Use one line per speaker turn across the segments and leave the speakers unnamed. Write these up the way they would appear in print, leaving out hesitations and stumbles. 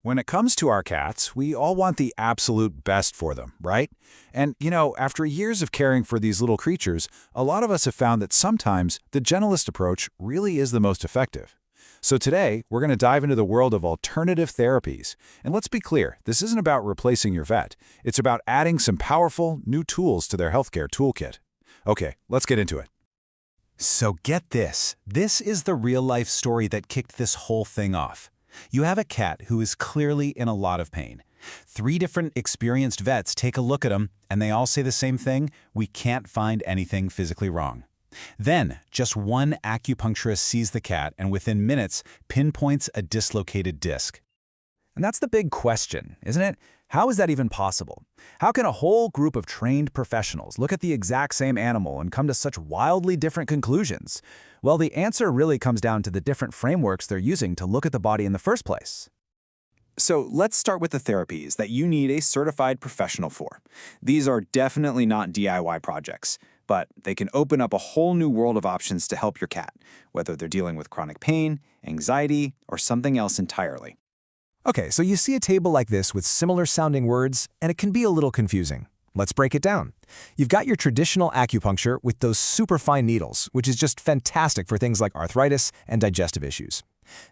When it comes to our cats, we all want the absolute best for them, right? And, after years of caring for these little creatures, a lot of us have found that sometimes the gentlest approach really is the most effective. So today, we're going to dive into the world of alternative therapies. And let's be clear, this isn't about replacing your vet. It's about adding some powerful, new tools to their healthcare toolkit. Okay, let's get into it. So get this. This is the real-life story that kicked this whole thing off. You have a cat who is clearly in a lot of pain. 3 different experienced vets take a look at him, and they all say the same thing: we can't find anything physically wrong. Then, just one acupuncturist sees the cat and within minutes pinpoints a dislocated disc. And that's the big question, isn't it? How is that even possible? How can a whole group of trained professionals look at the exact same animal and come to such wildly different conclusions? Well, the answer really comes down to the different frameworks they're using to look at the body in the first place. So let's start with the therapies that you need a certified professional for. These are definitely not DIY projects, but they can open up a whole new world of options to help your cat, whether they're dealing with chronic pain, anxiety, or something else entirely.
Okay, so you see a table like this with similar-sounding words, and it can be a little confusing. Let's break it down. You've got your traditional acupuncture with those super fine needles, which is just fantastic for things like arthritis and digestive issues.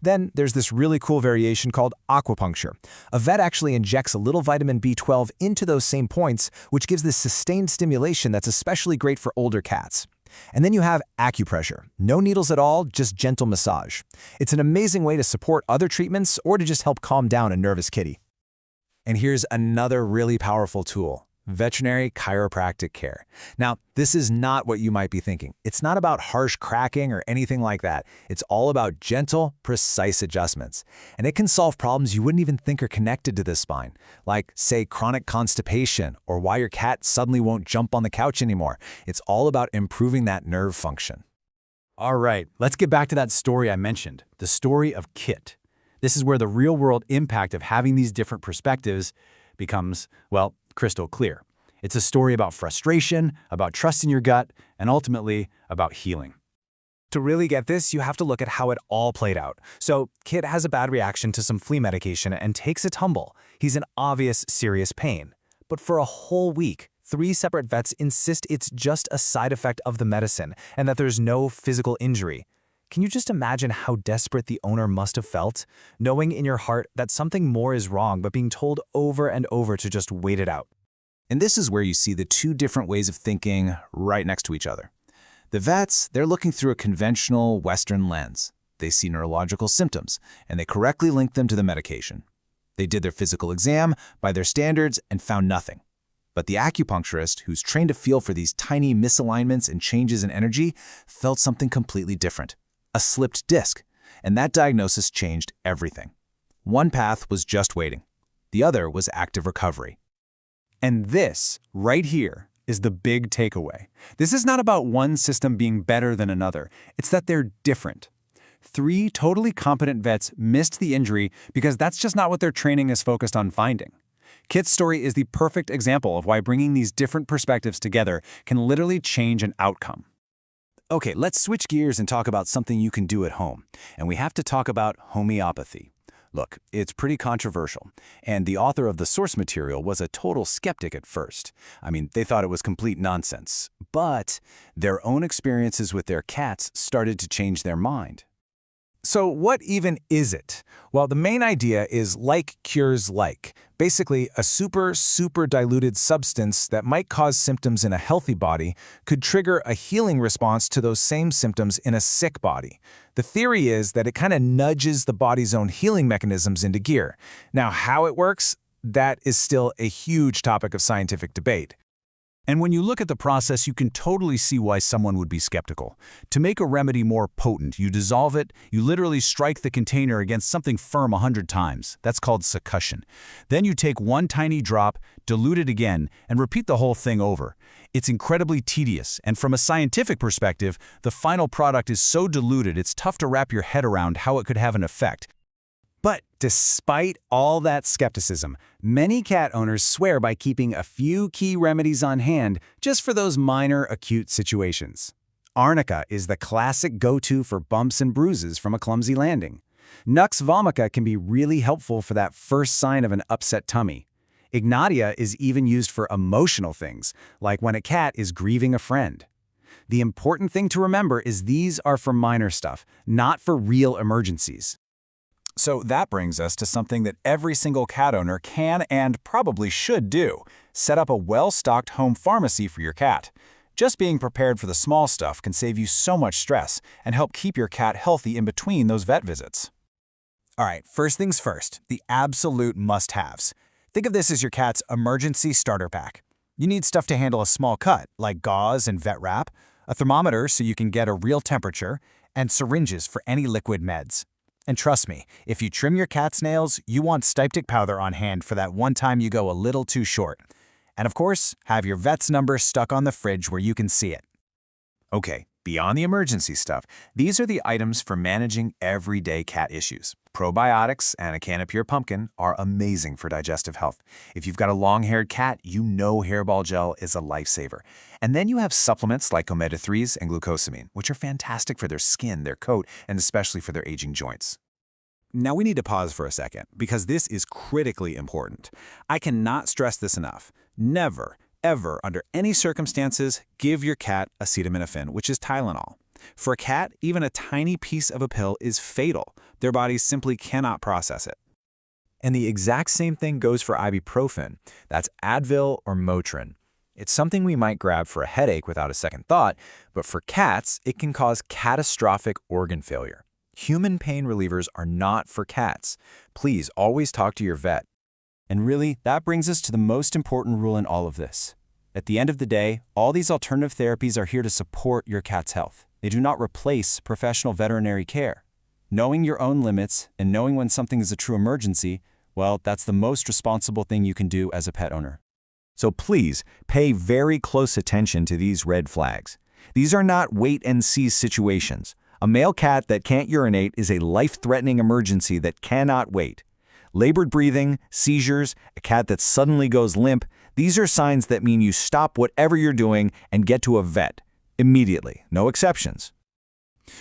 Then there's this really cool variation called aquapuncture. A vet actually injects a little vitamin B12 into those same points, which gives this sustained stimulation that's especially great for older cats. And then you have acupressure. No needles at all, just gentle massage. It's an amazing way to support other treatments or to just help calm down a nervous kitty. And here's another really powerful tool: veterinary chiropractic care. Now, this is not what you might be thinking. It's not about harsh cracking or anything like that. It's all about gentle, precise adjustments. And it can solve problems you wouldn't even think are connected to the spine, like, say, chronic constipation or why your cat suddenly won't jump on the couch anymore. It's all about improving that nerve function.
All right, let's get back to that story I mentioned, the story of Kit. This is where the real-world impact of having these different perspectives becomes, well, crystal clear. It's a story about frustration, about trusting your gut, and ultimately about healing.
To really get this, you have to look at how it all played out. So, Kit has a bad reaction to some flea medication and takes a tumble. He's in obvious, serious pain. But for a whole week, 3 separate vets insist it's just a side effect of the medicine and that there's no physical injury. Can you just imagine how desperate the owner must have felt, knowing in your heart that something more is wrong but being told over and over to just wait it out?
And this is where you see the 2 different ways of thinking right next to each other. The vets, they're looking through a conventional Western lens. They see neurological symptoms, and they correctly link them to the medication. They did their physical exam by their standards and found nothing. But the acupuncturist, who's trained to feel for these tiny misalignments and changes in energy, felt something completely different: a slipped disc. And that diagnosis changed everything. One path was just waiting. The other was active recovery. And this, right here, is the big takeaway. This is not about one system being better than another. It's that they're different. 3 totally competent vets missed the injury because that's just not what their training is focused on finding. Kit's story is the perfect example of why bringing these different perspectives together can literally change an outcome. Okay, let's switch gears and talk about something you can do at home. And we have to talk about homeopathy. Look, it's pretty controversial, and the author of the source material was a total skeptic at first. I mean, they thought it was complete nonsense. But their own experiences with their cats started to change their mind.
So what even is it? Well, the main idea is like cures like. Basically, a super diluted substance that might cause symptoms in a healthy body could trigger a healing response to those same symptoms in a sick body. The theory is that it kind of nudges the body's own healing mechanisms into gear. Now, how it works, that is still a huge topic of scientific debate.
And when you look at the process, you can totally see why someone would be skeptical. To make a remedy more potent, you dissolve it, you literally strike the container against something firm 100 times. That's called succussion. Then you take one tiny drop, dilute it again, and repeat the whole thing over. It's incredibly tedious, and from a scientific perspective, the final product is so diluted it's tough to wrap your head around how it could have an effect.
But despite all that skepticism, many cat owners swear by keeping a few key remedies on hand just for those minor acute situations. Arnica is the classic go-to for bumps and bruises from a clumsy landing. Nux vomica can be really helpful for that first sign of an upset tummy. Ignatia is even used for emotional things, like when a cat is grieving a friend. The important thing to remember is these are for minor stuff, not for real emergencies.
So that brings us to something that every single cat owner can and probably should do: set up a well-stocked home pharmacy for your cat. Just being prepared for the small stuff can save you so much stress and help keep your cat healthy in between those vet visits.
All right, first things first, the absolute must-haves. Think of this as your cat's emergency starter pack. You need stuff to handle a small cut, like gauze and vet wrap, a thermometer so you can get a real temperature, and syringes for any liquid meds. And trust me, if you trim your cat's nails, you want styptic powder on hand for that one time you go a little too short. And of course, have your vet's number stuck on the fridge where you can see it. Okay, beyond the emergency stuff, these are the items for managing everyday cat issues. Probiotics and a can of pure pumpkin are amazing for digestive health. If you've got a long-haired cat, you know hairball gel is a lifesaver. And then you have supplements like omega-3s and glucosamine, which are fantastic for their skin, their coat, and especially for their aging joints.
Now we need to pause for a second, because this is critically important. I cannot stress this enough. Never, ever, under any circumstances, give your cat acetaminophen, which is Tylenol. For a cat, even a tiny piece of a pill is fatal. Their bodies simply cannot process it.
And the exact same thing goes for ibuprofen. That's Advil or Motrin. It's something we might grab for a headache without a second thought, but for cats, it can cause catastrophic organ failure. Human pain relievers are not for cats. Please always talk to your vet.
And really, that brings us to the most important rule in all of this. At the end of the day, all these alternative therapies are here to support your cat's health. They do not replace professional veterinary care. Knowing your own limits and knowing when something is a true emergency, well, that's the most responsible thing you can do as a pet owner.
So please, pay very close attention to these red flags. These are not wait-and-see situations. A male cat that can't urinate is a life-threatening emergency that cannot wait. Labored breathing, seizures, a cat that suddenly goes limp, these are signs that mean you stop whatever you're doing and get to a vet. Immediately, no exceptions.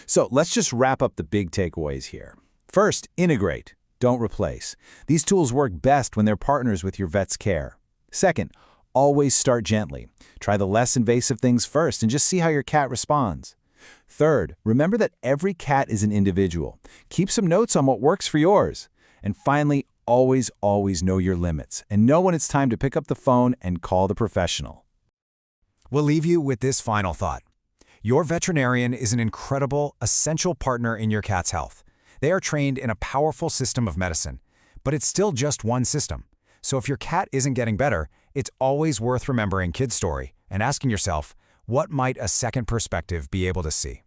So let's just wrap up the big takeaways here. First, integrate, don't replace. These tools work best when they're partners with your vet's care. Second, always start gently. Try the less invasive things first and just see how your cat responds. Third, remember that every cat is an individual. Keep some notes on what works for yours. And finally, always know your limits and know when it's time to pick up the phone and call the professional.
We'll leave you with this final thought. Your veterinarian is an incredible, essential partner in your cat's health. They are trained in a powerful system of medicine, but it's still just one system. So if your cat isn't getting better, it's always worth remembering Kid's story and asking yourself, what might a second perspective be able to see?